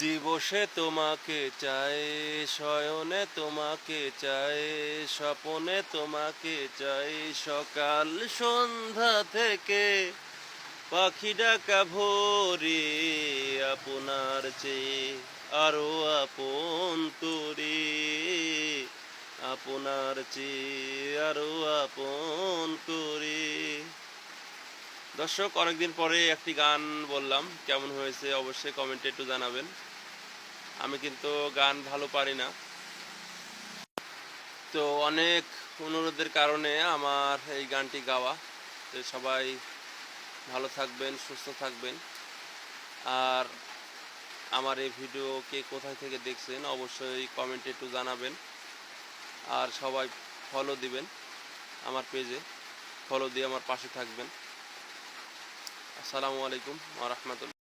দিবসে তোমাকে চাই, শয়নে তোমাকে চাই, স্বপনে তোমাকে চাই, সকাল সন্ধ্যা থেকে পাখি ডাকা ভোরে আপনার চেয়ে আরো আপন করে, আপনার চেয়ে আরো আপন করে। দর্শক, অনেকদিন পরে একটি গান বললাম, কেমন হয়েছে অবশ্যই কমেন্টে একটু জানাবেন। আমি কিন্তু গান ভালো পারি না, তো অনেক অনুরোধের কারণে আমার এই গানটি গাওয়া। তো সবাই ভালো থাকবেন, সুস্থ থাকবেন। আর আমার এই ভিডিও কে কোথায় থেকে দেখছেন অবশ্যই কমেন্টে একটু জানাবেন। আর সবাই ফলো দিবেন, আমার পেজে ফলো দিয়ে আমার পাশে থাকবেন। আসসালামু আলাইকুম ওয়া রাহমাতুল্লাহ।